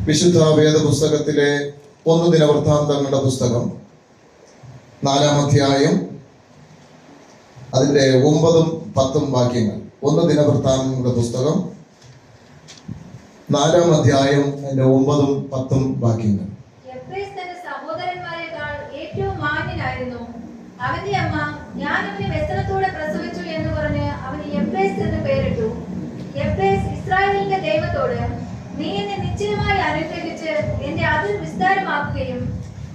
വിശുദ്ധ വേദപുസ്തകത്തിലെ 1 ദിനവൃത്താന്തങ്ങളുടെ പുസ്തകം 4-ാം അധ്യായം അതിൻ്റെ 9-10 വാക്യങ്ങൾ. 1 ദിനവൃത്താന്തങ്ങളുടെ പുസ്തകം 4-ാം അധ്യായം അതിൻ്റെ 9-10 വാക്യങ്ങൾ. അവന്റെ അമ്മ ഞാൻ അവനെ വ്യസനത്തോടെ പ്രസവിച്ചു എന്ന് പറഞ്ഞ് അവന് യബ്ബേസ് എന്ന് പേരിട്ടു. യബ്ബേസ് ഇസ്രായേലിന്റെ ദൈവത്തോട്, നീ എന്നെ നിശ്ചയമായി അനുഗ്രഹിച്ച് എന്റെ അതിർ വിസ്താരമാക്കുകയും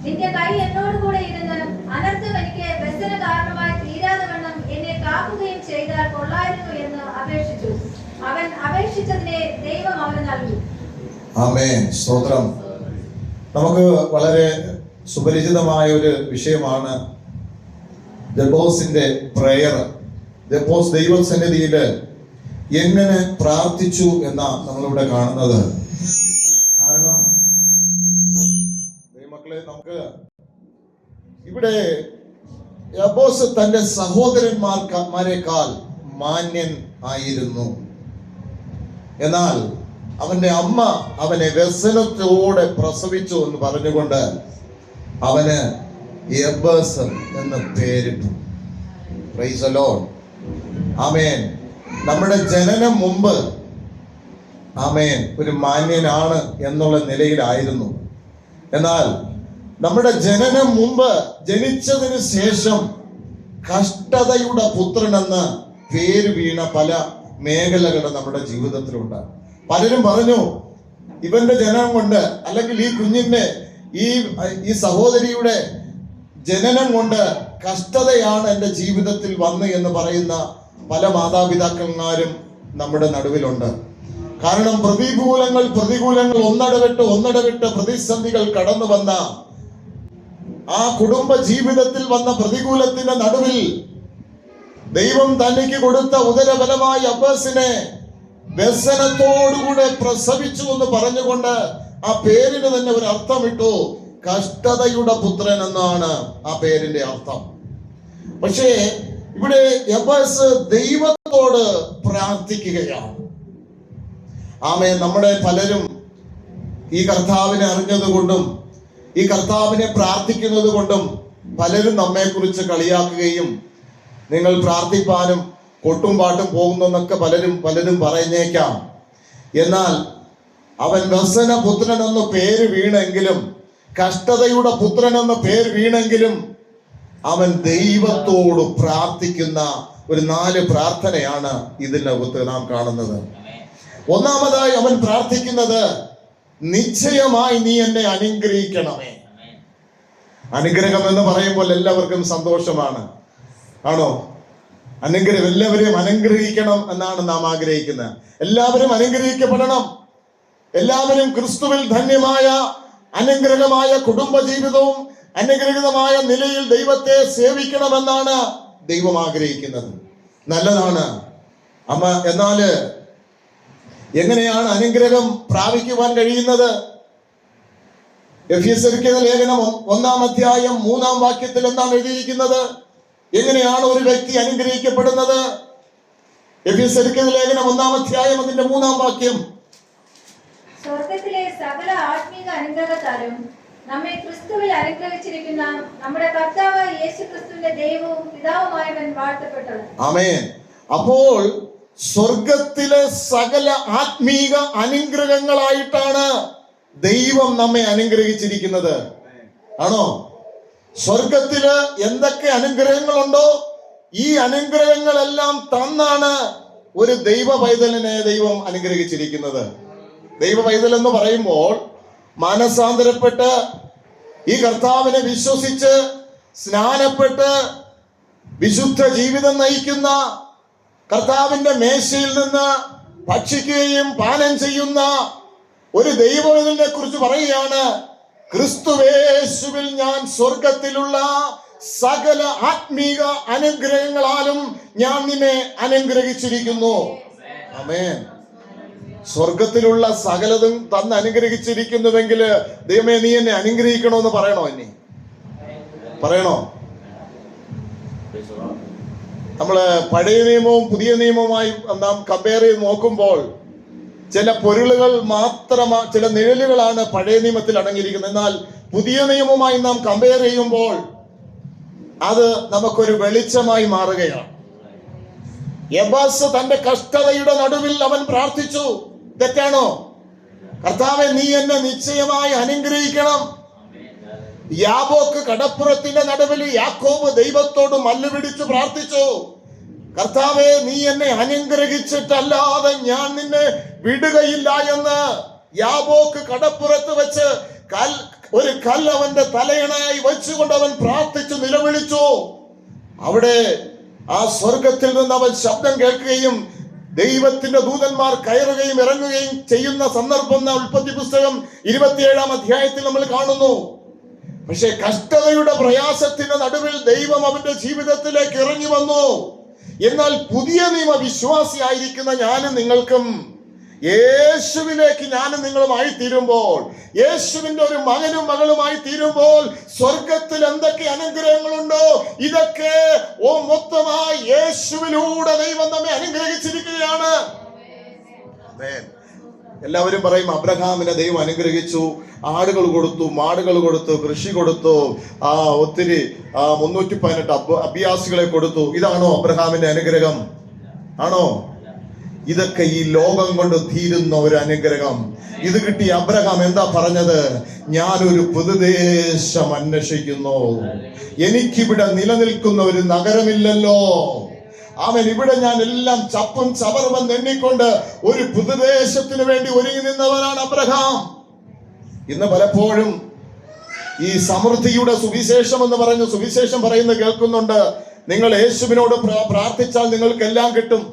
നിന്റെ കൈ എന്നോട് കൂടെ ഇരുന്ന് അനർത്ഥം എനിക്ക് വ്യസന കാരണമായി തീരാതെ വണ്ണം എന്നെ കാക്കുകയും ചെയ്താൽ കൊള്ളായിരുന്നു എന്ന് അപേക്ഷിച്ചു. അവൻ അപേക്ഷിച്ചതിനെ ദൈവം അവന് നൽകി. ആമേൻ. സ്തോത്രം. നമുക്ക് വളരെ സുപരിചിതമായ ഒരു വിഷയമാണ് ജബോസിന്റെ പ്രയർ. ജബോസ് ദൈവസന്നിധിയിൽ എങ്ങനെ പ്രാർത്ഥിച്ചു എന്നാ നമ്മളിവിടെ കാണുന്നത്. കാരണം ദൈവമക്കളെ, നമുക്ക് ഇവിടെ ജബോസ് തന്റെ സഹോദരന്മാരെക്കാൾ മാന്യൻ ആയിരുന്നു. എന്നാൽ അവന്റെ അമ്മ അവനെ വ്യസനത്തോടെ പ്രസവിച്ചു എന്ന് പറഞ്ഞുകൊണ്ട് അവന് യബ്ബേസ് എന്ന് പേരിട്ടു. Praise the Lord. ആമേൻ. നമ്മുടെ ജനനം മുമ്പ് ആമേൻ ഒരു മാന്യനാണ് എന്നുള്ള നിലയിലായിരുന്നു. എന്നാൽ നമ്മുടെ ജനനം മുമ്പ് ജനിച്ചതിന് ശേഷം കഷ്ടതയുടെ പുത്രനെന്ന് പേര് വീണ പല മേഖലകൾ നമ്മുടെ ജീവിതത്തിലുണ്ട്. പലരും പറഞ്ഞു, ഇവന്റെ ജനനം കൊണ്ട്, അല്ലെങ്കിൽ ഈ കുഞ്ഞിന്റെ ഈ സഹോദരിയുടെ ജനനം കൊണ്ട് കഷ്ടതയാണ് എൻ്റെ ജീവിതത്തിൽ വന്ന് എന്ന് പറയുന്ന പല മാതാപിതാക്കന്മാരും നമ്മുടെ നടുവിലുണ്ട്. കാരണം പ്രതികൂലങ്ങൾ ഒന്നടവിട്ട് പ്രതിസന്ധികൾ കടന്നു വന്ന ആ കുടുംബ ജീവിതത്തിൽ വന്ന പ്രതികൂലത്തിന്റെ നടുവിൽ ദൈവം തനിക്ക് കൊടുത്ത ഉദരബലമായ അബ്ബാസിനെ വ്യസനത്തോടുകൂടെ പ്രസവിച്ചു എന്ന് പറഞ്ഞുകൊണ്ട് ആ പേരിന് തന്നെ ഒരു അർത്ഥമിട്ടു. കഷ്ടതയുടെ പുത്രൻ എന്നാണ് ആ പേരിന്റെ അർത്ഥം. പക്ഷേ ഇവിടെ യബ്ബേസ് ദൈവത്തോട് പ്രാർത്ഥിക്കുകയാണ്. ആമേൻ. നമ്മുടെ പലരും ഈ കർത്താവിനെ അറിഞ്ഞത് കൊണ്ടും ഈ കർത്താവിനെ പ്രാർത്ഥിക്കുന്നത് കൊണ്ടും പലരും നമ്മെ കുറിച്ച് കളിയാക്കുകയും നിങ്ങൾ പ്രാർത്ഥിപ്പാനും കൊട്ടും പാട്ടും പോകുന്നെന്നൊക്കെ പലരും പറഞ്ഞേക്കാം. എന്നാൽ അവൻ വ്യസന പുത്രൻ എന്ന പേര് വീണെങ്കിലും, കഷ്ടതയുടെ പുത്രൻ എന്ന പേര് വീണെങ്കിലും, അവൻ ദൈവത്തോട് പ്രാർത്ഥിക്കുന്ന ഒരു 4 പ്രാർത്ഥനയാണ് ഇതിനകത്ത് നാം കാണുന്നത്. ഒന്നാമതായി അവൻ പ്രാർത്ഥിക്കുന്നത്, നിശ്ചയമായി നീ എന്നെ അനുഗ്രഹിക്കണമേ. അനുഗ്രഹം എന്ന് പറയുമ്പോൾ എല്ലാവർക്കും സന്തോഷമാണ്, ആണോ? എല്ലാവരെയും അനുഗ്രഹിക്കണം എന്നാണ് നാം ആഗ്രഹിക്കുന്നത്. എല്ലാവരും അനുഗ്രഹിക്കപ്പെടണം. എല്ലാവരും ക്രിസ്തുവിൽ ധന്യമായ അനുഗ്രഹമായ കുടുംബജീവിതവും അനുഗ്രഹീതമായ നിലയിൽ ദൈവത്തെ സേവിക്കണമെന്നാണ് ദൈവം ആഗ്രഹിക്കുന്നത്. നല്ലതാണ്. എന്നാല് എങ്ങനെയാണ് അനുഗ്രഹം പ്രാപിക്കുവാൻ കഴിയുന്നത്? എഫെസ്യർക്ക് ലേഖനം 1-ാം അധ്യായം 3-ാം വാക്യത്തിൽ എന്താണ് എഴുതിയിരിക്കുന്നത്? എങ്ങനെയാണ് ഒരു വ്യക്തി അനുഗ്രഹിക്കപ്പെടുന്നത്? എഫെസ്യർക്ക് ലേഖനം 1-ാം അധ്യായം അതിന്റെ 3-ാം വാക്യം. സ്വർഗ്ഗത്തിലെ സകല ആത്മീക അനുഗ്രഹത്താലും നമ്മെ ക്രിസ്തുവിൽ അനുഗ്രഹിച്ചിരിക്കുന്ന നമ്മുടെ കർത്താവായ യേശുക്രിസ്തുവിന്റെ ദൈവവും പിതാവുമായവൻ വാഴ്ത്തപ്പെട്ടത്. ആമേൻ. അപ്പോൾ സ്വർഗത്തിലെ സകല ആത്മീക അനുഗ്രഹങ്ങളായിട്ടാണ് ദൈവം നമ്മെ അനുഗ്രഹിച്ചിരിക്കുന്നത്. ആണോ? സ്വർഗത്തില് എന്തൊക്കെ അനുഗ്രഹങ്ങളുണ്ടോ ഈ അനുഗ്രഹങ്ങളെല്ലാം തന്നാണ് ഒരു ദൈവ പൈതലിനെ ദൈവം അനുഗ്രഹിച്ചിരിക്കുന്നത്. ദൈവ പൈതൽ എന്ന് പറയുമ്പോൾ മാനസാന്തരപ്പെട്ട് ഈ കർത്താവിനെ വിശ്വസിച്ച് സ്നാനപ്പെട്ട് വിശുദ്ധ ജീവിതം നയിക്കുന്ന, കർത്താവിന്റെ മേശയിൽ നിന്ന് ഭക്ഷിക്കുകയും പാനം ചെയ്യുന്ന ഒരു ദൈവത്തിനെ കുറിച്ച് പറയുകയാണ്, ക്രിസ്തുവേശുവിൽ ഞാൻ സ്വർഗത്തിലുള്ള സകല ആത്മീക അനുഗ്രഹങ്ങളാലും ഞാൻ നിന്നെ അനുഗ്രഹിച്ചിരിക്കുന്നു. ആമേൻ. സ്വർഗത്തിലുള്ള സകലതും തന്ന് അനുഗ്രഹിച്ചിരിക്കുന്നുവെങ്കിൽ ദൈവമേ നീ എന്നെ അനുഗ്രഹിക്കണമെന്ന് പറയണോ? പറയണോ? നമ്മള് പഴയ നിയമവും പുതിയ നിയമവുമായി നാം കമ്പയർ ചെയ്ത് നോക്കുമ്പോൾ ചില പൊരുളുകൾ മാത്രമാണ്, ചില നിഴലുകളാണ് പഴയ നിയമത്തിൽ അടങ്ങിയിരിക്കുന്നത്. എന്നാൽ പുതിയ നിയമവുമായി നാം കമ്പയർ ചെയ്യുമ്പോൾ അത് നമുക്കൊരു വെളിച്ചമായി മാറുകയാണ്. യബാസ് തന്റെ കഷ്ടതയുടെ നടുവിൽ അവൻ പ്രാർത്ഥിച്ചു. തെറ്റാണോ? കർത്താവേ, നീ എന്നെ നിശ്ചയമായി അനുഗ്രഹിക്കണം. യാബോക്ക് കടപ്പുറത്തിന്റെ നടുവിൽ യാക്കോബ് ദൈവത്തോട് മല്ലുപിടിച്ച് പ്രാർത്ഥിച്ചു. കർത്താവേ, നീ എന്നെ അനുഗ്രഹിച്ചിട്ടല്ലാതെ ഞാൻ നിന്നെ വിടുകയില്ല എന്ന് യാബോക്ക് കടപ്പുറത്ത് വെച്ച് ഒരു കല്ല് അവന്റെ തലയണയായി വെച്ചുകൊണ്ട് അവൻ പ്രാർത്ഥിച്ചു നിലവിളിച്ചു. അവിടെ ആ സ്വർഗത്തിൽ നിന്ന് അവൻ ശബ്ദം കേൾക്കുകയും ദൈവത്തിന്റെ ദൂതന്മാർ കയറുകയും ഇറങ്ങുകയും ചെയ്യുന്ന സന്ദർഭം ഉൽപ്പത്തി പുസ്തകം 27-ാം അധ്യായത്തിൽ നമ്മൾ കാണുന്നു. പക്ഷെ കഷ്ടതയുടെ പ്രയാസത്തിന്റെ നടുവിൽ ദൈവം അവന്റെ ജീവിതത്തിലേക്ക് ഇറങ്ങി വന്നു. എന്നാൽ പുതിയ നിയമ വിശ്വാസിയായിരിക്കുന്ന ഞാനും നിങ്ങൾക്കും യേശുവിലേക്ക് ഞാനും നിങ്ങളുമായി തീരുമ്പോൾ, യേശുവിന്റെ ഒരു മകനും മകളുമായി തീരുമ്പോൾ സ്വർഗത്തിൽ എന്തൊക്കെ അനുഗ്രഹങ്ങളുണ്ടോ ഇതൊക്കെ മൊത്തമായി യേശുവിലൂടെ ദൈവം നമ്മെ അനുഗ്രഹിച്ചിരിക്കുകയാണ്. എല്ലാവരും പറയും അബ്രഹാമിനെ ദൈവം അനുഗ്രഹിച്ചു, ആടുകൾ കൊടുത്തു, മാടുകൾ കൊടുത്തു, കൃഷി കൊടുത്തു, ഒത്തിരി 318 അഭ്യാസികളെ കൊടുത്തു. ഇതാണോ അബ്രഹാമിന്റെ അനുഗ്രഹം? ആണോ? ഇതൊക്കെ ഈ ലോകം കൊണ്ട് തീരുന്ന ഒരു അനുഗ്രഹം. ഇത് കിട്ടി അബ്രഹാം എന്താ പറഞ്ഞത്? ഞാനൊരു പുതുദേശം അന്വേഷിക്കുന്നു, എനിക്കിവിടെ നിലനിൽക്കുന്ന ഒരു നഗരമില്ലല്ലോ. അവൻ ഇവിടെ ഞാൻ എല്ലാം ചപ്പും ചവറും എണ്ണിക്കൊണ്ട് ഒരു പുതുദേശത്തിന് വേണ്ടി ഒരുങ്ങി നിന്നവനാണ് അബ്രഹാം. ഇന്ന് പലപ്പോഴും ഈ സമൃദ്ധിയുടെ സുവിശേഷം എന്ന് പറഞ്ഞ് സുവിശേഷം പറയുന്നത് കേൾക്കുന്നുണ്ട്. നിങ്ങൾ യേശുവിനോട് പ്രാർത്ഥിച്ചാൽ നിങ്ങൾക്ക് എല്ലാം കിട്ടും.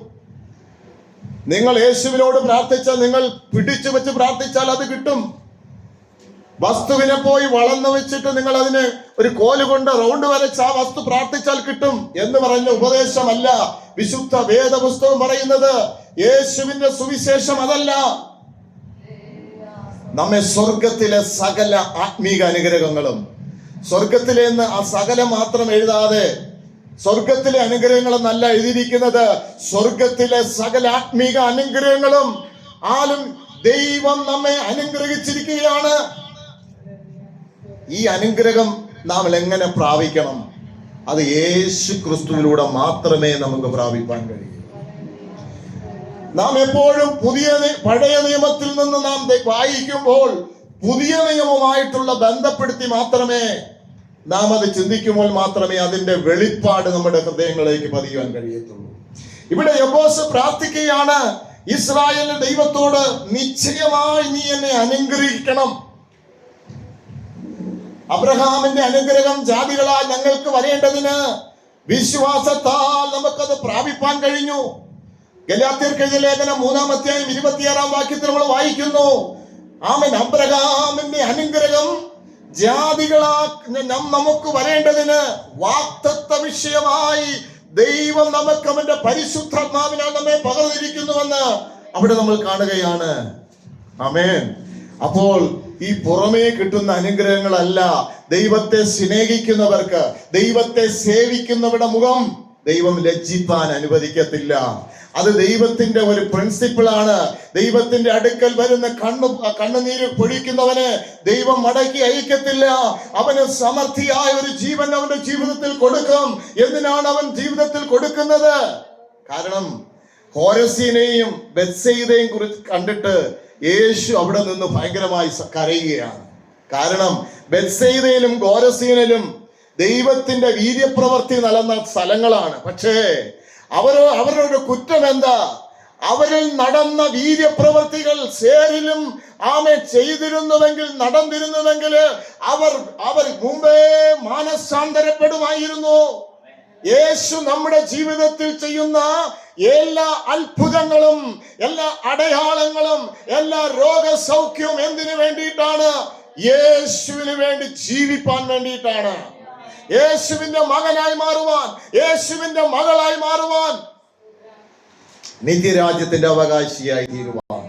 നിങ്ങൾ യേശുവിനോട് പ്രാർത്ഥിച്ചാൽ, നിങ്ങൾ പിടിച്ചു വെച്ച് പ്രാർത്ഥിച്ചാൽ അത് കിട്ടും. വസ്തുവിനെ പോയി വളർന്നു വെച്ചിട്ട് നിങ്ങൾ അതിന് ഒരു കോല് കൊണ്ട് റൗണ്ട് വരച്ച് ആ വസ്തു പ്രാർത്ഥിച്ചാൽ കിട്ടും എന്ന് പറഞ്ഞ ഉപദേശമല്ല വിശുദ്ധ വേദപുസ്തകം പറയുന്നത്. യേശുവിന്റെ സുവിശേഷം അതല്ല. നമ്മെ സ്വർഗത്തിലെ സകല ആത്മീക അനുഗ്രഹങ്ങളും, സ്വർഗത്തിലെ ആ സകലം മാത്രം എഴുതാതെ സ്വർഗത്തിലെ അനുഗ്രഹങ്ങളെന്നല്ല എഴുതിയിരിക്കുന്നത്, സ്വർഗത്തിലെ സകല ആത്മീക അനുഗ്രഹങ്ങളും ആലും ദൈവം നമ്മെ അനുഗ്രഹിച്ചിരിക്കുകയാണ്. ഈ അനുഗ്രഹം നാം എങ്ങനെ പ്രാപിക്കണം? അത് യേശു ക്രിസ്തുവിലൂടെ മാത്രമേ നമുക്ക് പ്രാപിക്കാൻ കഴിയൂ. നാം എപ്പോഴും പഴയ നിയമത്തിൽ നിന്ന് നാം വായിക്കുമ്പോൾ പുതിയ നിയമവുമായിട്ടുള്ള ബന്ധപ്പെടുത്തി മാത്രമേ നാം അത് ചിന്തിക്കുമ്പോൾ മാത്രമേ അതിന്റെ വെളിപ്പാട് നമ്മുടെ ഹൃദയങ്ങളിലേക്ക് പതിയുവാൻ കഴിയത്തുള്ളൂ. ഇവിടെ യബോസ് പ്രാർത്ഥിക്കുകയാണ് ഇസ്രായേലിന്റെ ദൈവത്തോട്, നിശ്ചയമായി നീ എന്നെ അനുഗ്രഹിക്കണം. അബ്രഹാമിന്റെ അനുഗ്രഹം ജാതികളാൽ ഞങ്ങൾക്ക് വരേണ്ടതിന് വിശ്വാസത്താൽ നമുക്കത് പ്രാപിപ്പാൻ കഴിഞ്ഞു. ഗലാത്യർക്ക് എഴുതിയ ലേഖനം 3-ാം അധ്യായം 26-ാം വാക്യത്തിൽ നമ്മൾ വായിക്കുന്നു, ആമേൻ, അബ്രഹാമിന്റെ അനുഗ്രഹം ജാതികളാ നമുക്ക് വരേണ്ടതിന് വാഗ്ദത്ത വിഷയമായി ദൈവം നമുക്ക് അവന്റെ പരിശുദ്ധാത്മാവിനാൽ നമ്മെ പകർന്നിരിക്കുന്നുവെന്ന് അവിടെ നമ്മൾ കാണുകയാണ്. ആമേൻ. അപ്പോൾ ഈ പുറമേ കിട്ടുന്ന അനുഗ്രഹങ്ങളല്ല, ദൈവത്തെ സ്നേഹിക്കുന്നവർക്ക്, ദൈവത്തെ സേവിക്കുന്നവരുടെ മുഖം ദൈവം ലജ്ജിപ്പാൻ അനുവദിക്കത്തില്ല. അത് ദൈവത്തിന്റെ ഒരു പ്രിൻസിപ്പിളാണ്. ദൈവത്തിന്റെ അടുക്കൽ വരുന്ന കണ്ണുനീര് പൊഴിക്കുന്നവന് ദൈവം മടക്കി അയക്കത്തില്ല. അവന് സമൃദ്ധിയായ ഒരു ജീവൻ അവന്റെ ജീവിതത്തിൽ കൊടുക്കും. എന്തിനാണ് അവൻ ജീവിതത്തിൽ കൊടുക്കുന്നത്? കാരണം ഹോരസീനെയും ബെത്സയിദയെയും കുറിച്ച് കണ്ടിട്ട് യേശു അവിടെ നിന്ന് ഭയങ്കരമായി കരയുകയാണ്. കാരണം ബെത്സയിദയിലും ഹോരസീനിലും ദൈവത്തിന്റെ വീര്യപ്രവൃത്തി നടന്ന സ്ഥലങ്ങളാണ്. പക്ഷേ അവരുടെ കുറ്റം എന്താ? അവരിൽ നടന്ന വീര്യപ്രവൃത്തികൾ സേരിലും ചെയ്തിരുന്നുവെങ്കിൽ, നടന്നിരുന്നുവെങ്കിൽ അവർ മുമ്പേ മാനസാന്തരപ്പെടുമായിരുന്നു. യേശു നമ്മുടെ ജീവിതത്തിൽ ചെയ്യുന്ന എല്ലാ അത്ഭുതങ്ങളും, എല്ലാ അടയാളങ്ങളും, എല്ലാ രോഗസൗഖ്യവും എന്തിനു വേണ്ടിയിട്ടാണ്? യേശുവിന് വേണ്ടി ജീവിപ്പാൻ വേണ്ടിയിട്ടാണ്. യേശുവിന്റെ മകനായി മാറുവാൻ, യേശുവിന്റെ മകളായി മാറുവാൻ, നിത്യരാജ്യത്തിന്റെ അവകാശിയായി തീരുവാൻ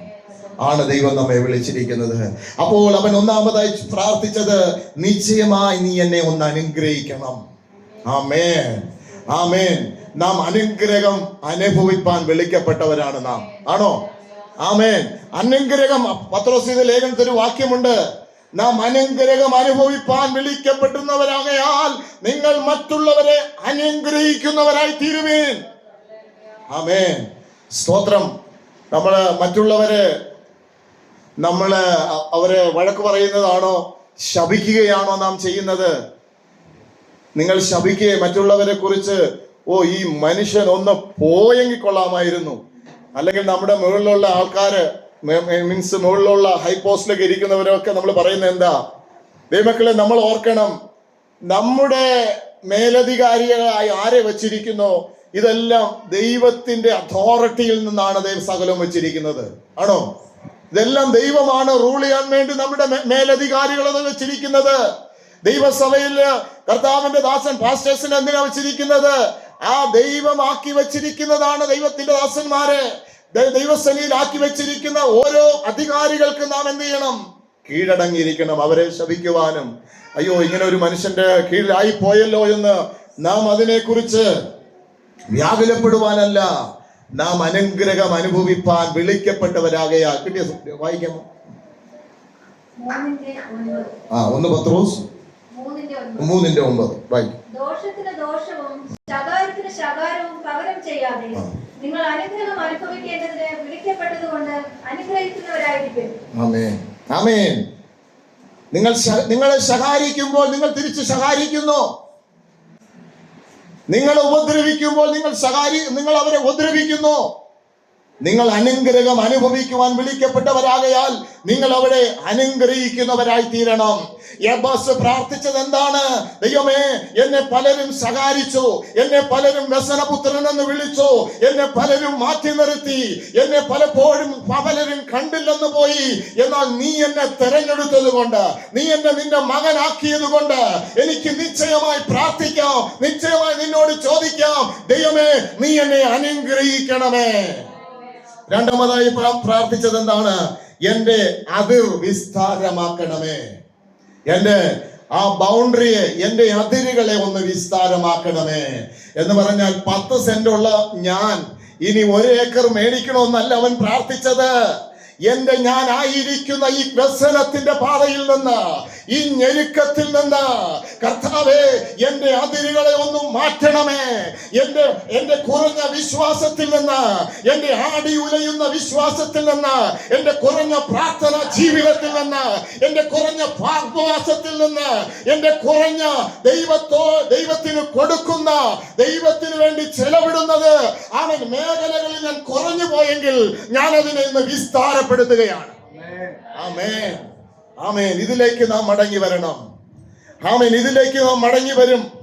ആണ് ദൈവം നമ്മെ വിളിച്ചിരിക്കുന്നത്. അപ്പോൾ അവൻ ഒന്നാമതായി പ്രാർത്ഥിച്ചത്, നിശ്ചയമായി നീ എന്നെ ഒന്ന് അനുഗ്രഹിക്കണം. ആമേൻ, ആമേൻ. നാം അനുഗ്രഹം അനുഭവിപ്പാൻ വിളിക്കപ്പെട്ടവരാണ് നാം. ആണോ? ആമേൻ. അനുഗ്രഹം, പത്രോസിന്റെ ലേഖനത്തിൽ ഒരു വാക്യമുണ്ട്, നാം അനുഗ്രഹം അനുഭവിപ്പാൻ വിളിക്കപ്പെടുന്നവരാകയാൽ നിങ്ങൾ മറ്റുള്ളവരെ അനുഗ്രഹിക്കുന്നവരായി തീരുവീൻ. ആമേൻ. സ്തോത്രം. അവരെ വഴക്ക് പറയുന്നതാണോ, ശപിക്കുകയാണോ നാം ചെയ്യുന്നത്? നിങ്ങൾ ശപിക്കുകയെ മറ്റുള്ളവരെ കുറിച്ച്, ഓ ഈ മനുഷ്യൻ ഒന്ന് പോയെങ്കിൽ കൊള്ളാമായിരുന്നു, അല്ലെങ്കിൽ നമ്മുടെ മുകളിലുള്ള ആൾക്കാര്, മീൻസ് മുകളിലുള്ള ഹൈ പോസ്റ്റിലൊക്കെ ഇരിക്കുന്നവരൊക്കെ നമ്മൾ പറയുന്നത് എന്താ? ദൈവമക്കളെ, നമ്മൾ ഓർക്കണം, നമ്മുടെ മേലധികാരികളായി ആരെ വെച്ചിരിക്കുന്നോ ഇതെല്ലാം ദൈവത്തിന്റെ അതോറിറ്റിയിൽ നിന്നാണ് ദൈവം സകലം വെച്ചിരിക്കുന്നത്. ആണോ? ഇതെല്ലാം ദൈവമാണ് റൂൾ ചെയ്യാൻ വേണ്ടി നമ്മുടെ മേലധികാരികളെ വെച്ചിരിക്കുന്നത്. ദൈവസഭയിൽ കർത്താവിന്റെ ദാസൻ പാസ്റ്റേഴ്സിനെ എന്തിനാ വെച്ചിരിക്കുന്നത്? ആ ദൈവമാക്കി വെച്ചിരിക്കുന്നതാണ് ദൈവത്തിന്റെ ദാസന്മാരെ. ദൈവസഭയിലാക്കി വെച്ചിരിക്കുന്ന ഓരോ അധികാരികൾക്ക് നാം എന്ത് ചെയ്യണം? കീഴടങ്ങിയിരിക്കണം. അവരെ ശപിക്കുവാനും, അയ്യോ ഇങ്ങനെ ഒരു മനുഷ്യന്റെ കീഴിലായി പോയല്ലോ എന്ന് നാം അതിനെക്കുറിച്ച് വ്യാകുലപ്പെടുവാനല്ല, നാം അനുഗ്രഹം അനുഭവിപ്പാൻ വിളിക്കപ്പെട്ടവരാകയാൽ. കിട്ടിയ വായിക്കാമോ? 1 പത്രോസ് 3:9 വായിക്കും. ദോഷത്തിന് ദോഷവും ശകാരത്തിന് ശകാരവും പകരം ചെയ്യാതെ നിങ്ങൾ അനുഗ്രഹം അനുഭവിക്കേണ്ടതിന് വിളിക്കപ്പെട്ടതുകൊണ്ട് അനുഗ്രഹിക്കുന്നവരായിരിക്കും. ആമേൻ. ആമേൻ. നിങ്ങളെ ശകാരിക്കുമ്പോൾ നിങ്ങൾ തിരിച്ച് ശകാരിക്കുന്നു. നിങ്ങൾ ഉപദ്രവിക്കുമ്പോൾ നിങ്ങൾ അവരെ ഉപദ്രവിക്കുന്നു. നിങ്ങൾ അനുഗ്രഹം അനുഭവിക്കുവാൻ വിളിക്കപ്പെട്ടവരാകയാൽ നിങ്ങൾ അവരെ അനുഗ്രഹിക്കുന്നവരായി തീരണം. യബ്ബാസ് പ്രാർത്ഥിച്ചത് എന്താണ്? ദൈവമേ, എന്നെ പലരും ശകാരിച്ചു, എന്നെ പലരും വ്യസനപുത്രൻ എന്ന് വിളിച്ചു, എന്നെ പലരും മാറ്റി നിർത്തി, എന്നെ പലപ്പോഴും പലരും കണ്ടില്ലെന്ന് പോയി. എന്നാൽ നീ എന്നെ തെരഞ്ഞെടുത്തത് കൊണ്ട്, നീ എന്നെ നിന്റെ മകനാക്കിയത് കൊണ്ട് എനിക്ക് നിശ്ചയമായി പ്രാർത്ഥിക്കാം, നിശ്ചയമായി നിന്നോട് ചോദിക്കാം, ദൈവമേ നീ എന്നെ അനുഗ്രഹിക്കണമേ. രണ്ടാമതായി പ്രാർത്ഥിച്ചത് എന്താണ്? എന്റെ അതിർ വിസ്താരമാക്കണമേ. എന്റെ ആ ബൗണ്ടറിയെ, എന്റെ അതിരുകളെ ഒന്ന് വിസ്താരമാക്കണമേ എന്ന് പറഞ്ഞാൽ 10 സെന്റുള്ള ഞാൻ ഇനി 1 ഏക്കർ മേടിക്കണമെന്നല്ല അവൻ പ്രാർത്ഥിച്ചത്. ഞാൻ ആയിരിക്കുന്ന ഈ വ്യസനത്തിന്റെ പാതയിൽ നിന്ന്, ഈ ഞെരുക്കത്തിൽ നിന്ന് കർത്താവേ എന്റെ അതിരുകളെ ഒന്ന് മാറ്റണമേ. എന്റെ കുറഞ്ഞ വിശ്വാസത്തിൽ നിന്ന്, എന്റെ ആടി ഉലയുന്ന വിശ്വാസത്തിൽ നിന്ന്, എന്റെ കുറഞ്ഞ പ്രാർത്ഥന ജീവിതത്തിൽ നിന്ന്, എന്റെ കുറഞ്ഞ ഉപവാസത്തിൽ നിന്ന്, എന്റെ കുറഞ്ഞ ദൈവത്തിന് കൊടുക്കുന്ന, ദൈവത്തിന് വേണ്ടി ചെലവിടുന്നത് അവൻ മേഖലകളിൽ ഞാൻ കുറഞ്ഞു പോയെങ്കിൽ ഞാൻ അതിനെ ഇന്ന് വിസ്താരപ്പെടുത്തുകയാണ്. ആമേൻ. ആമേൻ. ഇതിലേക്ക് നാം മടങ്ങി വരണം. ആമേൻ. ഇതിലേക്ക് നാം മടങ്ങി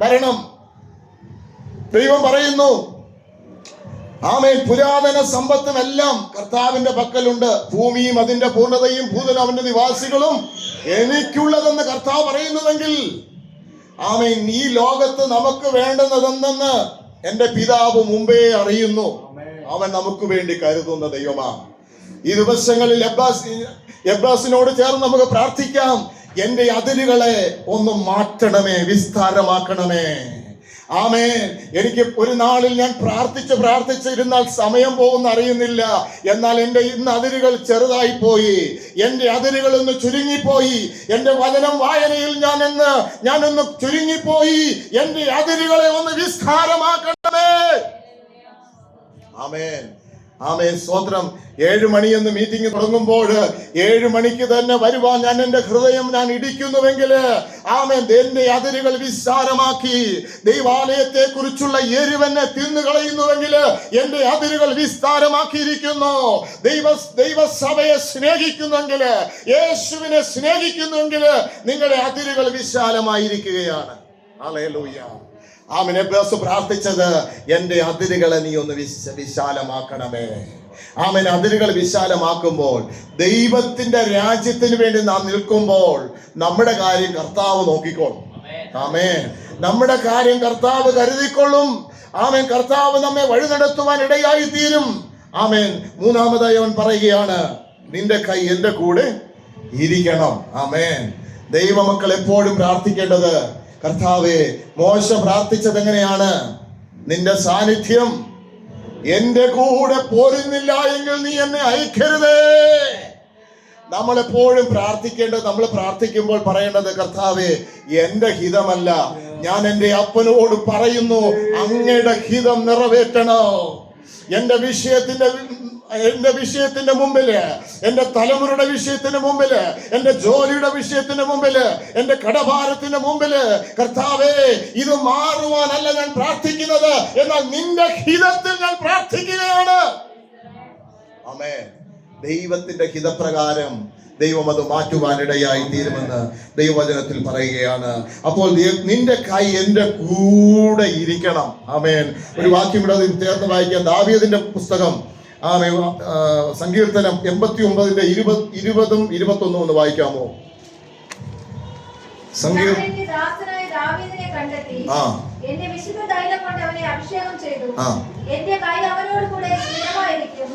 വരണം. ദൈവം പറയുന്നു, ആമേൻ, പുരാതന സമ്പത്തും എല്ലാം കർത്താവിന്റെ പക്കലുണ്ട്, ഭൂമിയും അതിന്റെ പൂർണ്ണതയും ഭൂതനും അവന്റെ നിവാസികളും എനിക്കുള്ളതെന്ന് കർത്താവ് പറയുന്നുവെങ്കിൽ, ആമേൻ, ഈ ലോകത്ത് നമുക്ക് വേണ്ടുന്നതെന്തെന്ന് എന്റെ പിതാവ് മുമ്പേ അറിയുന്നു. അവൻ നമുക്ക് വേണ്ടി കരുതുന്ന ദൈവമാണ്. ഈ ദിവസങ്ങളിൽ എബ്രാസിനോട് ചേർന്ന് നമുക്ക് പ്രാർത്ഥിക്കാം, എന്റെ അതിരുകളെ ഒന്ന് മാറ്റണമേ, വിസ്താരമാക്കണമേ. ആമേൻ. എനിക്ക് ഒരു നാളിൽ ഞാൻ പ്രാർത്ഥിച്ചിരുന്നാൽ സമയം പോകുന്ന അറിയുന്നില്ല. എന്നാൽ എന്റെ ഇന്ന് അതിരുകൾ ചെറുതായി പോയി, എന്റെ അതിരുകൾ ഒന്ന് ചുരുങ്ങിപ്പോയി. എന്റെ വചനം വായനയിൽ ഞാനൊന്ന് ചുരുങ്ങിപ്പോയി. എന്റെ അതിരുകളെ ഒന്ന് വിസ്താരമാക്കണമേ. ആമേൻ. ആമേൻ. സ്തോത്രം. 7 മണിയെന്ന് മീറ്റിംഗ് തുടങ്ങുമ്പോൾ 7 മണിക്ക് തന്നെ വരുവാൻ എന്റെ ഹൃദയം ഇടിക്കുന്നുവെങ്കിൽ, ആമേൻ, എന്റെ അതിരുകൾ വിസ്താരമാക്കി ദൈവാലയത്തെ കുറിച്ചുള്ള എരിവെന്നെ തിന്നുകളയുന്നുവെങ്കിൽ എന്റെ അതിരുകൾ വിസ്താരമാക്കിയിരിക്കുന്നു. ദൈവസഭയെ സ്നേഹിക്കുന്നെങ്കിൽ, യേശുവിനെ സ്നേഹിക്കുന്നെങ്കിൽ നിങ്ങളുടെ അതിരുകൾ വിശാലമായിരിക്കുകയാണ്. ഹല്ലേലൂയ. ആമേൻ. എബ്രാസ് പ്രാർത്ഥിച്ചത്, എന്റെ അതിരുകളെ നീ ഒന്ന് വിശാലമാക്കണമേ. ആമേൻ. അതിരുകൾ വിശാലമാക്കുമ്പോൾ, ദൈവത്തിന്റെ രാജ്യത്തിന് വേണ്ടി നാം നിൽക്കുമ്പോൾ നമ്മുടെ കാര്യം കർത്താവ് നോക്കിക്കോളും. ആമേൻ. നമ്മുടെ കാര്യം കർത്താവ് കരുതിക്കൊള്ളും. ആമേൻ. കർത്താവ് നമ്മെ വഴി നടത്തുവാൻ ഇടയായി തീരും. ആമേൻ. മൂന്നാമതായി അവൻ പറയുകയാണ്, നിന്റെ കൈ എന്റെ കൂടെ ഇരിക്കണം. ആമേൻ. ദൈവമക്കൾ എപ്പോഴും പ്രാർത്ഥിക്കേണ്ടത്, കർത്താവേ, മോശ പ്രാർത്ഥിച്ചത് എങ്ങനെയാണ്? നിന്റെ സാന്നിധ്യം എന്റെ കൂടെ പോരുന്നില്ല എങ്കിൽ നീ എന്നെ അയക്കരുതേ. നമ്മളെപ്പോഴും പ്രാർത്ഥിക്കേണ്ടത്, നമ്മൾ പ്രാർത്ഥിക്കുമ്പോൾ പറയേണ്ടത്, കർത്താവേ എന്റെ ഹിതമല്ല, ഞാൻ എന്റെ അപ്പനോട് പറയുന്നു അങ്ങയുടെ ഹിതം നിറവേറ്റണോ. എന്റെ വിഷയത്തിന്റെ മുമ്പില്, എന്റെ തലമുറയുടെ വിഷയത്തിന് മുമ്പില്, എന്റെ ജോലിയുടെ വിഷയത്തിന് മുമ്പില്, എന്റെ കടഭാരത്തിന്റെ മുമ്പില്, കർത്താവേ ഇത് മാറുവാനല്ല ഞാൻ പ്രാർത്ഥിക്കുന്നത്, എന്നാൽ നിന്റെ ഹിതത്തിൽ ഞാൻ പ്രാർത്ഥിക്കുകയാണ്. ആമേൻ. ദൈവത്തിന്റെ ഹിതപ്രകാരം ദൈവം അത് മാറ്റുവാനിടയായി തീരുമെന്ന് ദൈവവചനത്തിൽ പറയുകയാണ്. അപ്പോൾ നിന്റെ കൈ എന്റെ കൂടെ ഇരിക്കണം. ആമേൻ. ഒരു വാക്യം ഇവിടെ ചേർന്ന് വായിക്കാം. ദാവീദിന്റെ പുസ്തകം, ആമേൻ, സങ്കീർത്തനം 89 20 21 ഒന്ന് വായിക്കാമോ? എന്റെ വിശുദ്ധ തൈലം കൊണ്ട് അവനെ അഭിഷേകം ചെയ്തു. എന്റെ കൈ അവനോട് കൂടെ സ്ഥിരമായിരിക്കും.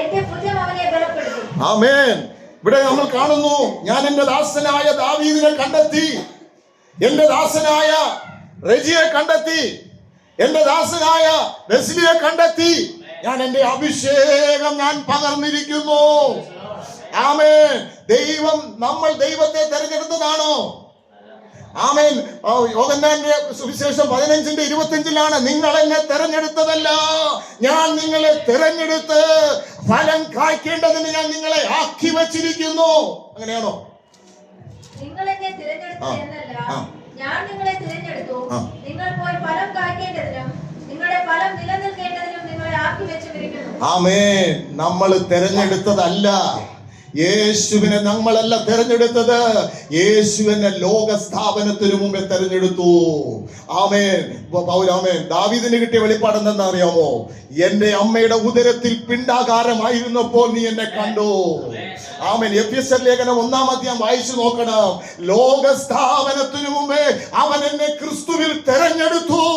എന്റെ ഭുജം അവനെ ബലപ്പെടുത്തും. ആമേൻ. ഇവിടെ നമ്മൾ കാണുന്നു, ഞാൻ എന്റെ ദാസനായ ദാവീദിനെ കണ്ടെത്തി, എന്റെ ദാസനായ റെജിയെ കണ്ടെത്തി, എന്റെ ദാസനായ വെസ്ലിയെ കണ്ടെത്തി. ഞാൻ എന്റെ അഭിഷേകം ഞാൻ പകർന്നിരിക്കുന്നു. ആമേൻ. നമ്മൾ ദൈവത്തെ തെരഞ്ഞെടുത്തതാണോ? ആമേൻ. യോഹന്നാന്റെ സുവിശേഷം 15:25 നിങ്ങൾ എന്നെ തെരഞ്ഞെടുത്തതല്ല, ഞാൻ നിങ്ങളെ തെരഞ്ഞെടുത്ത് ഫലം കായ്ക്കേണ്ടതിന് ഞാൻ നിങ്ങളെ ആക്കി വച്ചിരിക്കുന്നു. അങ്ങനെയാണോ? നിങ്ങൾ എന്നെ തിരഞ്ഞെടുത്തത് എന്നല്ല, ഞാൻ നിങ്ങളെ തിരഞ്ഞെടുത്തു, നിങ്ങൾ പോയി ഫലം കായ്ക്കേണ്ടതിനും നിങ്ങളുടെ ഫലം നിലനിൽക്കേണ്ടതിനും നിങ്ങളെ ആക്കി വെച്ചിരിക്കുന്നു. ആമേൻ. നമ്മൾ തെരഞ്ഞെടുത്തതല്ല, യേശുവിനെ നമ്മളല്ല തെരഞ്ഞെടുത്തത്, യേശുവിനെ ലോക സ്ഥാപനത്തിന് മുമ്പേ തെരഞ്ഞെടുത്തു. ആമേൻ. ആമേൻ. ദാവീദിന് കിട്ടിയ വെളിപ്പാട് എന്താണെന്ന് അറിയാമോ? എന്റെ അമ്മയുടെ ഉദരത്തിൽ പിണ്ഡാകാരമായിരുന്നപ്പോൾ നീ എന്നെ കണ്ടു. ആമേൻ. എഫെസ്യർ ലേഖനം 1-ാം അധ്യായം വായിച്ചു നോക്കണം. ലോക സ്ഥാപനത്തിന് മുമ്പേ അവൻ എന്നെ ക്രിസ്തുവിൽ തെരഞ്ഞെടുത്തു.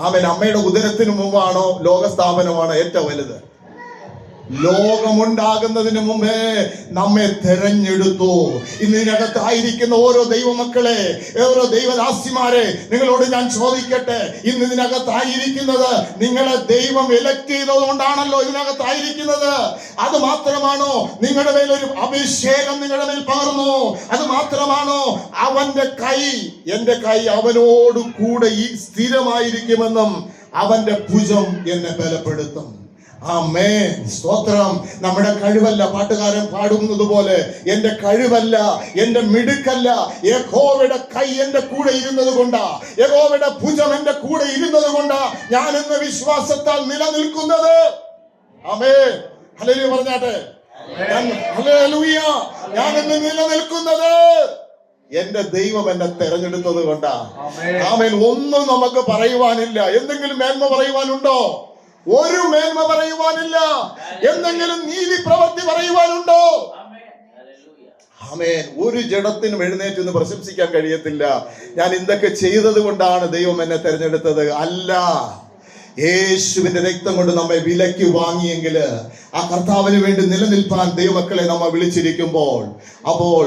ആമേൻ. അമ്മയുടെ ഉദരത്തിന് മുമ്പാണോ ലോക സ്ഥാപനമാണോ ഏറ്റവും വലുത്? ലോകമുണ്ടാകുന്നതിന് മുമ്പേ നമ്മെ തെരഞ്ഞെടുത്തു. ഇന്ന് ഇതിനകത്തായിരിക്കുന്ന ഓരോ ദൈവമക്കളെ, ഓരോ ദൈവദാസിമാരെ, നിങ്ങളോട് ഞാൻ ചോദിക്കട്ടെ, ഇന്ന് ഇതിനകത്തായിരിക്കുന്നത് നിങ്ങളെ ദൈവം എലക്ട് ചെയ്തതുകൊണ്ടാണല്ലോ ഇതിനകത്തായിരിക്കുന്നത്. അത് മാത്രമാണോ നിങ്ങളുടെ മേലൊരു അഭിഷേകം നിങ്ങളുടെ മേൽ പകർന്നു? അത് മാത്രമാണോ അവന്റെ കൈ, എന്റെ കൈ അവനോട് കൂടെ ഈ സ്ഥിരമായിരിക്കുമെന്നും അവന്റെ ഭുജം എന്നെ ബലപ്പെടുത്തും. ആമേൻ. സ്തോത്രം. നമ്മുടെ കഴിവല്ല, പാട്ടുകാരൻ പാടുന്നത് പോലെ എന്റെ കഴിവല്ല, എന്റെ മിടുക്കല്ല, യഹോവയുടെ കൈ എന്റെ കൂടെ ഇരുന്നത് കൊണ്ടാ, യഹോവയുടെ ഭുജം എന്റെ കൂടെ ഇരുന്നത് കൊണ്ടാ ഞാൻ എന്ന വിശ്വാസത്താൽ നിലനിൽക്കുന്നത്. ആമേൻ. ഹല്ലേലൂയ പറഞ്ഞാട്ടെ. ഹല്ലേലൂയ. ഞാൻ എന്ന് നിലനിൽക്കുന്നത് എന്റെ ദൈവം എന്നെ തെരഞ്ഞെടുത്തത് കൊണ്ടാ. ആമേൻ. ഒന്നും നമുക്ക് പറയുവാനില്ല. എന്തെങ്കിലും മേന്മ പറയുവാനുണ്ടോ? ഒരു മേന്മ പറയുവാനില്ല. എന്തെങ്കിലും നീതി പ്രവൃത്തി പറയുവാനുണ്ടോ? ആമേൻ. ഒരു ജഡത്തിനും എഴുന്നേറ്റ് നിന്ന് പ്രശംസിക്കാൻ കഴിയത്തില്ല, ഞാൻ എന്തൊക്കെ ചെയ്തത് കൊണ്ടാണ് ദൈവം എന്നെ തെരഞ്ഞെടുത്തത്. അല്ല, യേശുവിന്റെ രക്തം കൊണ്ട് നമ്മെ വിലയ്ക്ക് വാങ്ങിയെങ്കിൽ ആ കർത്താവിന് വേണ്ടി നിലനിൽപ്പാൻ ദൈവമക്കളെ നമ്മെ വിളിച്ചിരിക്കുമ്പോൾ, അപ്പോൾ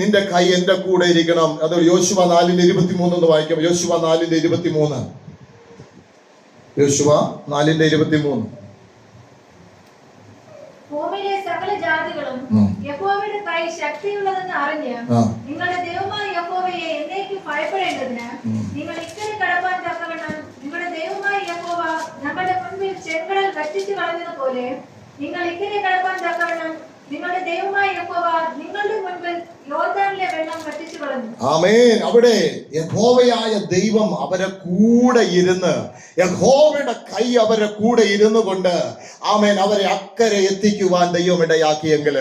നിന്റെ കൈ എന്റെ കൂടെ ഇരിക്കണം. അത് യോശുവ 4:23 ഒന്ന് വായിക്കാം. യോശുവ 4:23. യോശുവ 4:23. ഭൂമിയിലെ സകല ജാതികളും യഹോവയുടെ കൈ ശക്തിയുള്ളതെന്ന് അറിഞ്ഞ് നിങ്ങളുടെ ദൈവമായ യഹോവയെ എന്നേക്കും ഭയപ്പെടേണ്ടതിന് നിങ്ങൾ ഇക്കരെ കടപ്പാൻ തക്കവണ്ണം നിങ്ങളുടെ ദൈവമായ യഹോവ നമ്മുടെ മുൻപിൽ ചെങ്കടൽ വറ്റിച്ചു കളഞ്ഞതുപോലെ നിങ്ങൾ ഇക്കരെ കടപ്പാൻ തക്കവണ്ണം നിങ്ങളുടെ ദൈവമായ യഹോവ നിങ്ങളുടെ മുൻപിൽ യോർദാനിലെ വെള്ളം വറ്റിച്ചു കളഞ്ഞു. ആമേൻ. അവിടെ യഹോവയായ ദൈവം അവരെ കൂടെ ഇരുന്ന്, യഹോവയുടെ കൈ അവരെ കൂടെ ഇരുന്നു കൊണ്ട്, ആമേൻ, അവരെ അക്കരെ എത്തിക്കുവാൻ ദൈവം ഇടയാക്കിയെങ്കിൽ,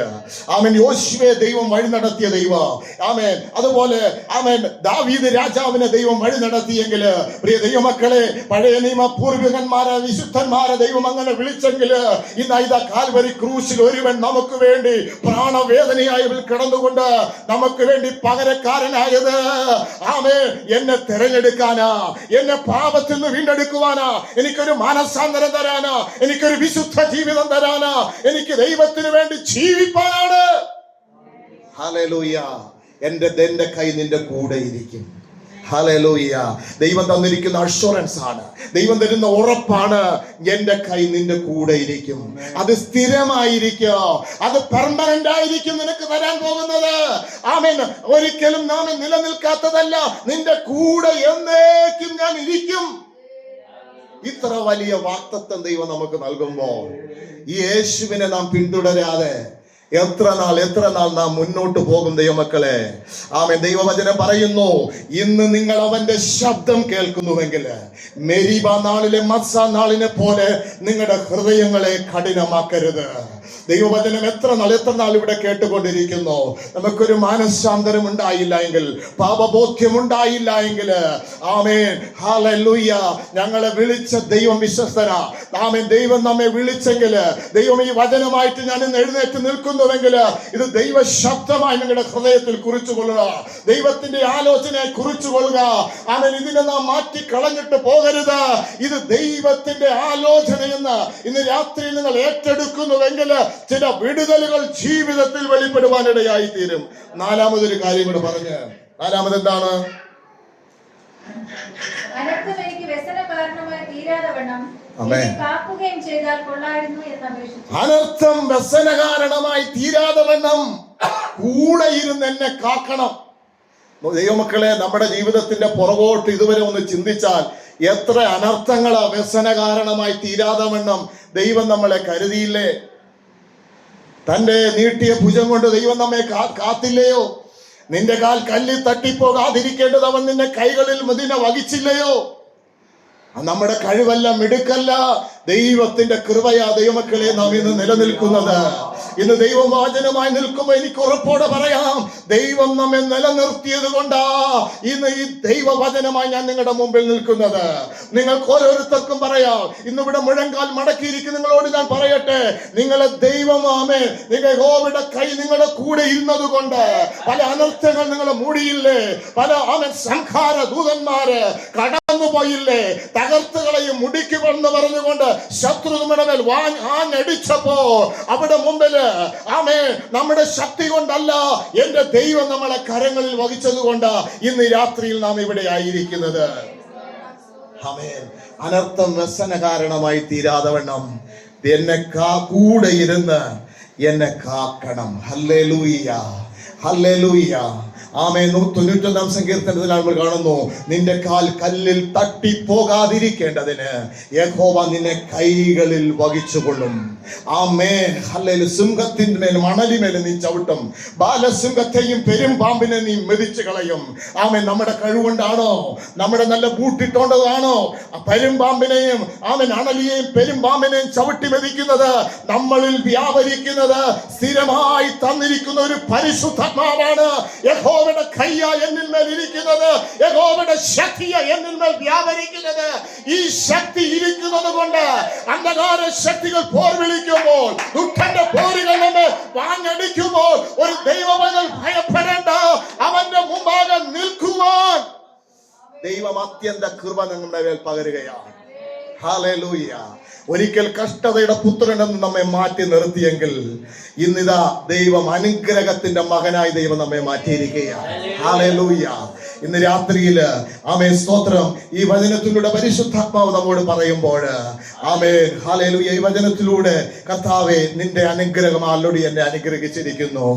ആമേൻ, യോശുവയെ ദൈവം വഴി നടത്തിയ ദൈവം, ആമേൻ, അതുപോലെ ആമേൻ ദാവീദ് രാജാവിനെ ദൈവം വഴി നടത്തിയെങ്കിൽ, പ്രിയ ദൈവമക്കളെ, പഴയ നിയമ പൂർവികന്മാരെ, വിശുദ്ധന്മാരെ ദൈവം അങ്ങനെ വിളിച്ചെങ്കിൽ, ഇന്ന് ഇതാ കാൽവരി ക്രൂശിൽ ഒരുവൻ നമുക്ക് വേണ്ടി പ്രാണവേദനയായി കിടന്നുകൊണ്ട് നമുക്ക് വേണ്ടി പകരക്കാരനായത്, ആമേൻ, എന്നെ തിരഞ്ഞെടുക്കാനാ, എന്നെ പാപത്തിൽ നിന്ന് വീണ്ടെടുക്കുവാനാ, എനിക്കൊരു മാനസാന്തരം തരാനാ, എനിക്കൊരു വിശുദ്ധ ജീവിതം തരാനാ, എനിക്ക് ദൈവത്തിന് വേണ്ടി ജീവിപ്പാനാണ്. ഹല്ലേലൂയ. എന്റെ കൈ നിന്റെ കൂടെ ഇരിക്കും. ഹല്ലേലൂയ. ദൈവം തന്നിരിക്കുന്ന അഷ്വറൻസ് ആണ്, ദൈവം തരുന്ന ഉറപ്പാണ്. എന്റെ കൈ നിന്റെ കൂടെ ഇരിക്കും. അത് സ്ഥിരമായിരിക്കും, അത് പെർമനന്റ് ആയിരിക്കും നിനക്ക് തരാൻ പോകുന്നത്. ആമേൻ. ഒരിക്കലും നാം നിലനിൽക്കാത്തതല്ല, നിന്റെ കൂടെ എന്നേക്കും ഞാൻ ഇരിക്കും. ഇത്ര വലിയ വാഗ്ദത്തം ദൈവം നമുക്ക് നൽകുമ്പോൾ ഈ യേശുവിനെ നാം പിന്തുടരാതെ എത്ര നാൾ നാം മുന്നോട്ട് പോകും ദൈവമക്കളെ? ആമേൻ. ദൈവവചനം പറയുന്നു, ഇന്ന് നിങ്ങൾ അവന്റെ ശബ്ദം കേൾക്കുന്നുവെങ്കിൽ മെരീബ നാളിലെ മത്സ നാളിനെ പോലെ നിങ്ങളുടെ ഹൃദയങ്ങളെ കഠിനമാക്കരുത്. ദൈവവചനം എത്ര നാൾ ഇവിടെ കേട്ടുകൊണ്ടിരിക്കുന്നു. നമുക്കൊരു മാനസാന്തരം ഉണ്ടായില്ല എങ്കിൽ, പാപബോധ്യം ഉണ്ടായില്ല എങ്കിൽ, ആമേൻ, ഹല്ലേലൂയ, ഞങ്ങളെ വിളിച്ച ദൈവം വിശ്വസ്തനാ. ആമേൻ. ദൈവം നമ്മെ വിളിച്ചെങ്കിൽ, ദൈവം ഈ വചനമായിട്ട് ഞാൻ ഇന്ന് എഴുന്നേറ്റ് നിൽക്കുന്നുവെങ്കിൽ, ഇത് ദൈവ ശബ്ദമായി നിങ്ങളുടെ ഹൃദയത്തിൽ കുറിച്ചുകൊള്ളുക, ദൈവത്തിന്റെ ആലോചനയെ കുറിച്ചുകൊള്ളുക. ആമേൻ. ഇതിനെ നാം മാറ്റി കളഞ്ഞിട്ട് പോകരുത്. ഇത് ദൈവത്തിന്റെ ആലോചനയെന്ന് ഇന്ന് രാത്രിയിൽ നിങ്ങൾ ഏറ്റെടുക്കുന്നുവെങ്കിൽ ചില വിടുതലുകൾ ജീവിതത്തിൽ വെളിപ്പെടുവാനിടയായി തീരും. നാലാമതൊരു കാര്യം കൂടെ പറഞ്ഞ്, നാലാമത് എന്താണ്? അനർത്ഥം എനിക്ക് വ്യസന കാരണമായി തീരാതെ വണ്ണം എന്നെ കാക്കുകയും ചെയ്താൽ കൊള്ളായിരുന്നു എന്ന് അപേക്ഷിച്ചു. അനർത്ഥം വ്യസന കാരണമായി തീരാതെ വണ്ണം കൂടെ ഇരുന്ന് എന്നെ കാക്കണം. ദൈവമക്കളെ, നമ്മുടെ ജീവിതത്തിന്റെ പുറകോട്ട് ഇതുവരെ ഒന്ന് ചിന്തിച്ചാൽ എത്ര അനർത്ഥങ്ങളാ വ്യസന കാരണമായി തീരാതെ വണ്ണം ദൈവം നമ്മളെ കരുതിയില്ലേ? തന്റെ നീട്ടിയ ഭുജം കൊണ്ട് ദൈവം നമ്മെ കാത്തില്ലയോ? നിന്റെ കാൽ കല്ലിൽ തട്ടിപ്പോകാതിരിക്കേണ്ടത് അവൻ നിന്റെ കൈകളിൽ മതിനെ വഹിച്ചില്ലയോ? നമ്മുടെ കഴിവല്ല, മിടുക്കല്ല, ദൈവത്തിന്റെ കൃപയാ ദൈവമക്കളെ നാം ഇന്ന് നിലനിൽക്കുന്നത്. ഇന്ന് ദൈവവാചനമായി നിൽക്കുമ്പോൾ എനിക്ക് ഉറപ്പോടെ പറയാം, ദൈവം നമ്മെ നിലനിർത്തിയത് കൊണ്ടാ ഇന്ന് ഈ ദൈവവചനമായി ഞാൻ നിങ്ങളുടെ മുമ്പിൽ നിൽക്കുന്നത്. നിങ്ങൾക്ക് ഓരോരുത്തർക്കും പറയാം, ഇന്നിവിടെ മുഴങ്കാൽ മടക്കിയിരിക്കും നിങ്ങളോട് ഞാൻ പറയട്ടെ, നിങ്ങളെ ദൈവമാമേ, നിങ്ങൾ യഹോവയുടെ കൈ നിങ്ങളുടെ കൂടെ ഇരുന്നത് കൊണ്ട് പല അനർത്ഥങ്ങൾ നിങ്ങളെ മൂടിയില്ലേ? പല സംഹാര ദൂതന്മാര് കടന്നു പോയില്ലേ? തകർത്തുകളെയും മുടിക്കുമെന്ന് പറഞ്ഞുകൊണ്ട് ശത്രു നമ്മുടെ മേൽ ആഞ്ഞടിച്ചപ്പോ അവിടെ മുമ്പില് നമ്മുടെ ശക്തി കൊണ്ടല്ല, എന്റെ ദൈവം നമ്മളെ കരങ്ങളിൽ വഹിച്ചത് കൊണ്ട് ഇന്ന് രാത്രിയിൽ നാം ഇവിടെ ആയിരിക്കുന്നത്. ആമേൻ. അനർത്ഥം വ്യസന കാരണമായി തീരാതെ വണ്ണം എന്നെ കൂടെ ഇരുന്ന് എന്നെ കാക്കണം. Hallelujah, hallelujah. ആമേൻ. 91-ാം സങ്കീർത്തനത്തിൽ നമ്മൾ കാണുന്നു, നിന്റെ കാൽ കല്ലിൽ തട്ടിപ്പോകാതിരിക്കേണ്ടതിന് യഹോവ നിന്നെ കൈകളിൽ വഹിച്ചുകൊള്ളും. ആമേൻ. ഹല്ലേലൂയ. സിംഹത്തിന്റെ മേൽ മണലിമേൽ നീ ചവിട്ടും, ബാലസിംഹത്തെയും പെരുമ്പാമ്പിനെ നീ മെതിച്ചു കളയും. ആമേൻ. നമ്മുടെ കഴിവുകൊണ്ടാണോ, നമ്മുടെ നല്ല ബൂട്ടിട്ടോണ്ടതാണോ പെരുമ്പാമ്പിനെയും അണലിയെയും പെരുമ്പാമ്പിനെയും ചവിട്ടി മെതിക്കുന്നത്? നമ്മളിൽ വ്യാപരിക്കുന്നത് സ്ഥിരമായി തന്നിരിക്കുന്ന ഒരു പരിശുദ്ധാത്മാവാണ്. യഹോവയുടെ കയ്യ എന്നിൽ മേൽ ഇരിക്കുന്നത്, യഹോവയുടെ ശക്തിയ എന്നിൽ മേൽ വ്യാപരിക്കുന്നത്. ഈ ശക്തി ഇരിക്കുന്നത് കൊണ്ട് അന്ധകാര ശക്തികൾ പോർ വിളിക്കുമ്പോൾ, ദുഃഖന്റെ പോരുകൾ നമ്മെ വാങ്ങടിക്കുമ്പോൾ ഒരു ദൈവവചനം ഭയപ്പെടേണ്ട. അവന്റെ മുമ്പാകെ നിൽക്കുവാൻ ദൈവം അത്യന്ത കൃപ നമ്മുടെ മേൽ പകരുകയാണ്. ഹല്ലേലൂയ. ഒരിക്കൽ കഷ്ടതയുടെ പുത്രനെന്ന് നമ്മെ മാറ്റി നിർത്തിയെങ്കിൽ ഇന്നിതാ ദൈവം അനുഗ്രഹത്തിന്റെ മകനായി ദൈവം നമ്മെ മാറ്റിയിരിക്കുകയാണ്. ഹല്ലേലൂയ. ഇന്ന് രാത്രിയില് ആമേൻ, സ്തോത്രം, ഈ വചനത്തിലൂടെ പരിശുദ്ധാത്മാവ് നമ്മോട് പറയുമ്പോൾ ആമേൻ, ഹല്ലേലൂയ, ഈ വചനത്തിലൂടെ കർത്താവേ, നിന്റെ അനുഗ്രഹം ആലോടി എന്നെ അനുഗ്രഹിച്ചിരിക്കുന്നു.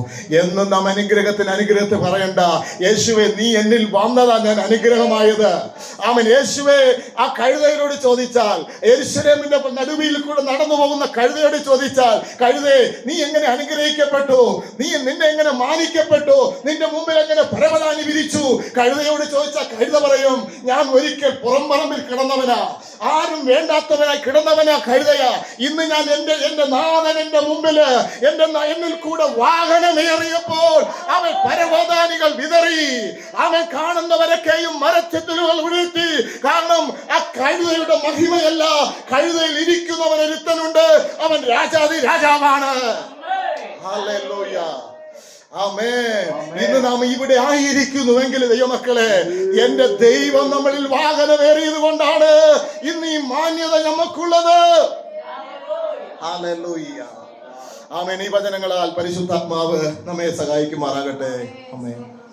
എന്നും നാം അനുഗ്രഹത്തെ പറയണ്ട. യേശുവേ, നീ എന്നിൽ വന്നതാ ഞാൻ അനുഗ്രഹമായത്. ആമേൻ. യേശുവേ, ആ കഴുതയോട് ചോദിച്ചാൽ, യെരൂശലേമിന്റെ നടുവിൽ കൂടെ നടന്നു പോകുന്ന കഴുതയോട് ചോദിച്ചാൽ, കഴുതേ, നീ എങ്ങനെ അനുഗ്രഹിക്കപ്പെട്ടു? നിന്നെ എങ്ങനെ മാനിക്കപ്പെട്ടു? നിന്റെ മുമ്പിൽ എങ്ങനെ പരവതാനി വിരിച്ചു? കഴുതയോട് ചോദിച്ചാൽ കഴുത പറയും, ഞാൻ ഒരിക്കൽ പുറംപറമ്പിൽ കിടന്നവനാ, ആരും വേണ്ടാത്തവനായി കിടന്നവനാ കഴുതയാ. ഇന്ന് ഞാൻ എന്റെ നാഥൻ എന്റെ മുമ്പില് എന്നിൽ കൂടെ വാഹനമേറിയപ്പോൾ അവൻ പരവതാനികൾ വിതറി. അവൻ കാണുന്നവരൊക്കെയും മരച്ചെത്തലുകൾ വീഴ്ത്തി. കാരണം ആ കഴുതയുടെ മഹിമയല്ല, കഴുതയിൽ ഇരിക്കുന്നവൻ ഒരുത്തനുണ്ട്, അവൻ രാജാതി രാജാവാണ്. ഹല്ലേലൂയ. ആമേൻ. ഇന്ന് നാം ഇവിടെ ആയിരിക്കുന്നുവെങ്കിൽ ദൈവമക്കളെ, എന്റെ ദൈവം നമ്മളിൽ വാഹനമേറിയത് കൊണ്ടാണ് ഇന്ന് ഈ മാന്യത നമുക്കുള്ളത്. ഹല്ലേലൂയ. ആമേൻ. ഈ വചനങ്ങളാൽ പരിശുദ്ധാത്മാവ് നമ്മെ സഹായിക്കുമാറാകട്ടെ. ആമേൻ.